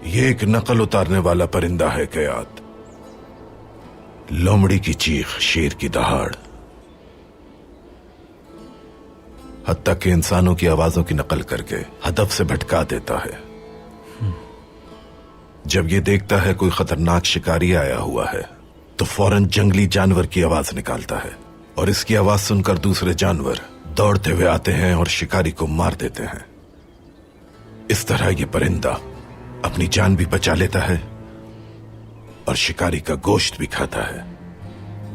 ये एक नकल उतारने वाला परिंदा है कयात। लोमड़ी की चीख, शेर की दहाड़, हत्ता के इंसानों की आवाजों की नकल करके हदफ से भटका देता है। जब ये देखता है कोई खतरनाक शिकारी आया हुआ है तो फौरन जंगली जानवर की आवाज निकालता है, और इसकी आवाज सुनकर दूसरे जानवर दौड़ते हुए आते हैं और शिकारी को मार देते हैं। इस तरह ये परिंदा अपनी जान भी बचा लेता है और शिकारी का गोश्त भी खाता है।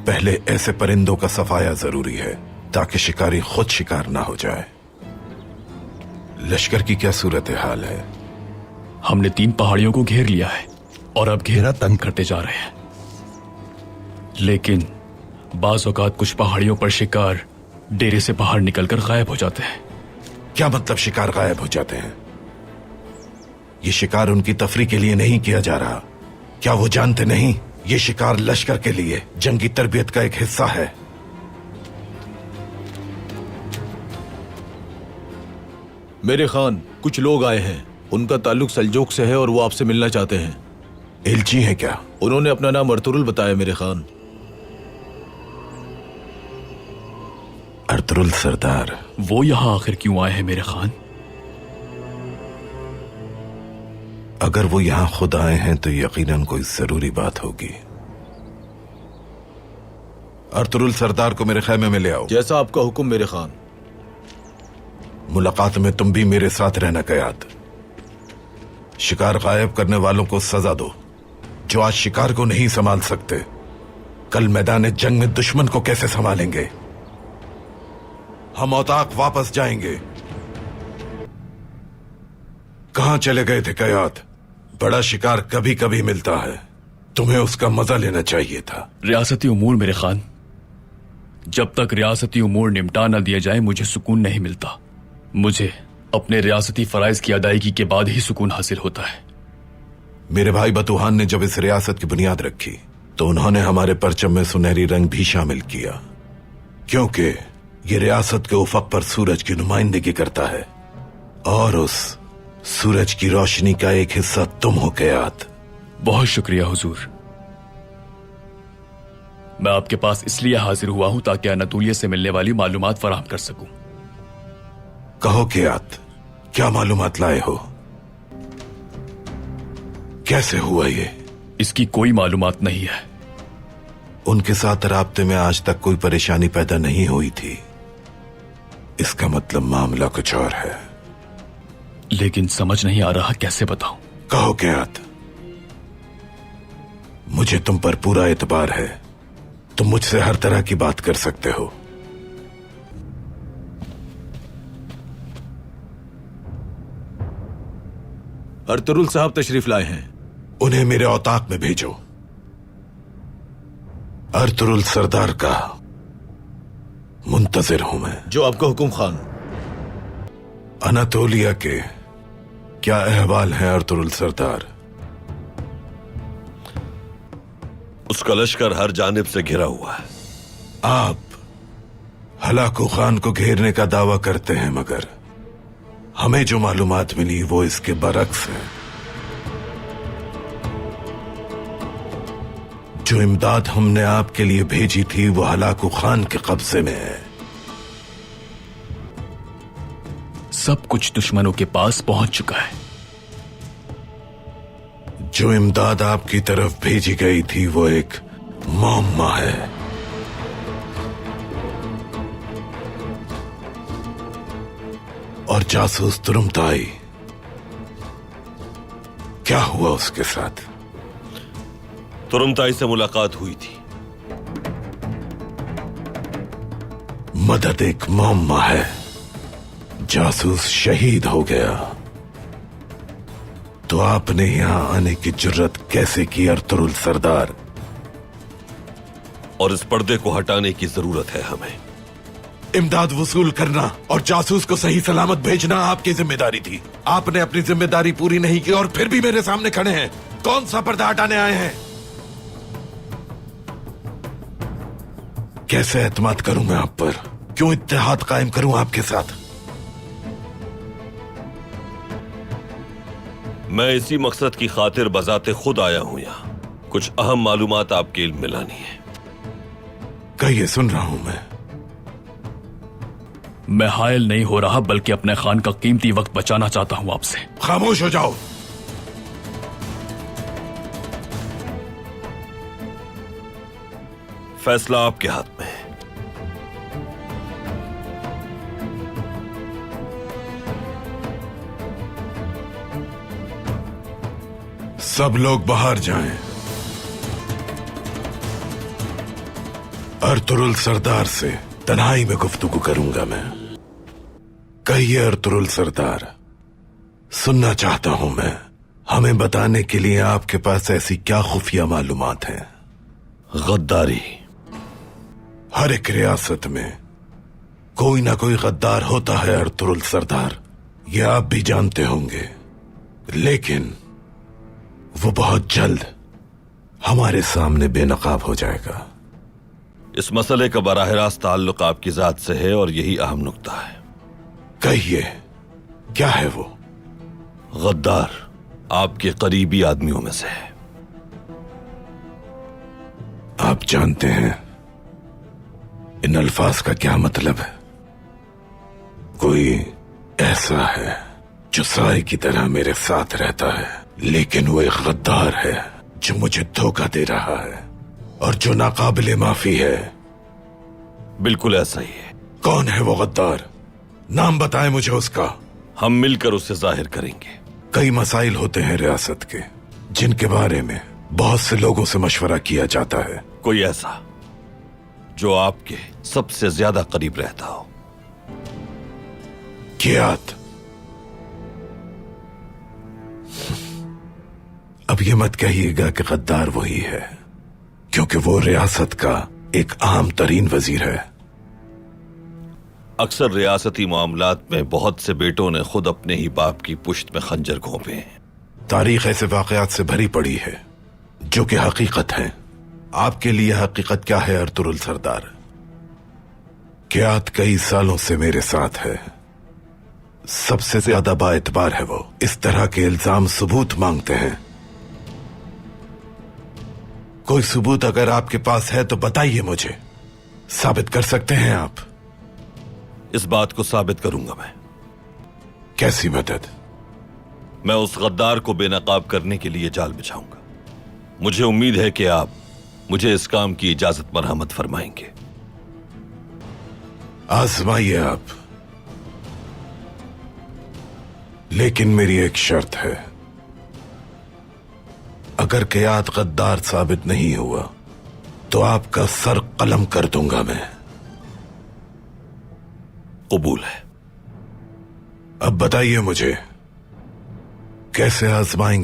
पहले ऐसे परिंदों का सफाया जरूरी है ताकि शिकारी खुद शिकार ना हो जाए। लश्कर की क्या सूरत हाल है? हमने 3 पहाड़ियों को घेर लिया है और अब घेरा तंग करते जा रहे हैं, लेकिन बाज़ औक़ात कुछ पहाड़ियों पर शिकार डेरे से बाहर निकलकर गायब हो जाते हैं। क्या मतलब शिकार गायब हो जाते हैं? ये शिकार उनकी तफरी के लिए नहीं किया जा रहा। क्या वो जानते नहीं ये शिकार लश्कर के लिए जंगी तरबियत का एक हिस्सा है? मेरे खान, कुछ लोग आए हैं, उनका ताल्लुक सल्जोक से है और वो आपसे मिलना चाहते हैं। एलची है क्या? उन्होंने अपना नाम अर्तुरुल बताया मेरे खान। अर्तुरुल सरदार? वो यहां आखिर क्यों आए हैं मेरे खान? अगर वो यहां खुद आए हैं तो यकीनन कोई जरूरी बात होगी। अर्तुरुल सरदार को मेरे खैमे में ले आओ। जैसा आपका हुक्म मेरे खान। मुलाकात में तुम भी मेरे साथ रहना कयात। शिकार गायब करने वालों को सजा दो। जो आज शिकार को नहीं संभाल सकते, कल मैदान जंग में दुश्मन को कैसे संभालेंगे? हम औताक वापस जाएंगे। कहां चले गए थे कयात? बड़ा शिकार कभी कभी मिलता है, तुम्हें उसका मजा लेना चाहिए था। रियासती उमूर मेरे खान, जब तक रियासती उमूर निपटा न दिया जाए मुझे सुकून नहीं मिलता। मुझे अपने रियासती फराइज की अदायगी के बाद ही सुकून हासिल होता है। मेरे भाई बतूहान ने जब इस रियासत की बुनियाद रखी तो उन्होंने हमारे परचम में सुनहरी रंग भी शामिल किया, क्योंकि ये रियासत के उफक पर सूरज की नुमाइंदगी करता है, और उस सूरज की रोशनी का एक हिस्सा तुम हो कयात। बहुत शुक्रिया हुजूर। मैं आपके पास इसलिए हाजिर हुआ हूं ताकि अनातोलिया से मिलने वाली मालूमात फराहम कर सकूं। कहो कयात, क्या मालूमात लाए हो? कैसे हुआ ये? इसकी कोई मालूमात नहीं है। उनके साथ राब्ते में आज तक कोई परेशानी पैदा नहीं हुई थी। इसका मतलब मामला कुछ और है। लेकिन समझ नहीं आ रहा कैसे बताऊं। कहो कयात, मुझे तुम पर पूरा एतबार है। तुम मुझसे हर तरह की बात कर सकते हो। अर्तुरुल साहब तशरीफ लाए हैं। उन्हें मेरे औताक में भेजो। अर्तुरुल सरदार का मुंतजिर हूं मैं। जो आपका हुक्म खान। अनातोलिया के क्या अहवाल है अर्तुरुल सरदार? उसका लश्कर हर जानिब से घिरा हुआ है। आप हलाकू खान को घेरने का दावा करते हैं, मगर हमें जो मालूमात मिली वो इसके बरक्स है। जो इमदाद हमने आपके लिए भेजी थी वो हलाकू खान के कब्जे में है। सब कुछ दुश्मनों के पास पहुंच चुका है। जो इमदाद आपकी तरफ भेजी गई थी वो एक मुअम्मा है। और जासूस तुरुमताई, क्या हुआ उसके साथ? तुरुमताई से मुलाकात हुई थी। मदद एक मुअम्मा है। जासूस शहीद हो गया तो आपने यहां आने की जुर्रत कैसे की अर्तुरुल सरदार? और इस पर्दे को हटाने की जरूरत है हमें। इमदाद वसूल करना और जासूस को सही सलामत भेजना आपकी जिम्मेदारी थी। आपने अपनी जिम्मेदारी पूरी नहीं की और फिर भी मेरे सामने खड़े हैं। कौन सा पर्दा हटाने आए हैं? कैसे एतमाद करूं मैं आप पर? क्यों इत्तेहाद कायम करूं आपके साथ? मैं इसी मकसद की खातिर बजाते खुद आया हूं यहाँ। कुछ अहम मालूमात आपके इल्म में लानी है। कहिए, सुन रहा हूं मैं हायल नहीं हो रहा, बल्कि अपने खान का कीमती वक्त बचाना चाहता हूं आपसे। खामोश हो जाओ। फैसला आपके हाथ में है। सब लोग बाहर जाएं। अर्तुरुल सरदार से तन्हाई में गुफ्तगू करूंगा मैं। कहिए अर्तुरुल सरदार, सुनना चाहता हूं मैं। हमें बताने के लिए आपके पास ऐसी क्या खुफिया मालूमात हैं? गद्दारी। हर एक रियासत में कोई ना कोई गद्दार होता है अर्तुरुल सरदार, ये आप भी जानते होंगे। लेकिन वो बहुत जल्द हमारे सामने बेनकाब हो जाएगा। इस मसले का बराह रास्त ताल्लुक आपकी जात से है और यही अहम नुक्ता है। कहिए, क्या है वो? गद्दार आपके करीबी आदमियों में से है। आप जानते हैं इन अल्फाज का क्या मतलब है? कोई ऐसा है जो साए की तरह मेरे साथ रहता है, लेकिन वो एक गद्दार है जो मुझे धोखा दे रहा है और जो नाकाबिले माफी है। बिल्कुल ऐसा ही है। कौन है वो गद्दार? नाम बताएं मुझे उसका। हम मिलकर उसे जाहिर करेंगे। कई मसाइल होते हैं रियासत के जिनके बारे में बहुत से लोगों से मशवरा किया जाता है। कोई ऐसा जो आपके सबसे ज्यादा करीब रहता हो। कियात। अब ये मत कहिएगा कि गद्दार वही है, क्योंकि वो रियासत का एक आम तरीन वजीर है। अक्सर रियासती मामलात में बहुत से बेटों ने खुद अपने ही बाप की पुश्त में खंजर घोंपे हैं। तारीख ऐसे वाकयात से भरी पड़ी है जो कि हकीकत है। आपके लिए हकीकत क्या है अर्तुरुल सरदार? कियात कई सालों से मेरे साथ है। सबसे ज्यादा बाएतबार है वो। इस तरह के इल्जाम सबूत मांगते हैं। कोई सबूत अगर आपके पास है तो बताइए मुझे। साबित कर सकते हैं आप? इस बात को साबित करूंगा मैं। कैसी मदद? मैं उस गद्दार को बेनकाब करने के लिए जाल बिछाऊंगा। मुझे उम्मीद है कि आप मुझे इस काम की इजाजत मरहमत फरमाएंगे। आजमाइए आप, लेकिन मेरी एक शर्त है। अगर कियात गद्दार साबित नहीं हुआ तो आपका सर कलम कर दूंगा मैं। कबूल है। अब बताइए मुझे, कैसे आजमाएंगे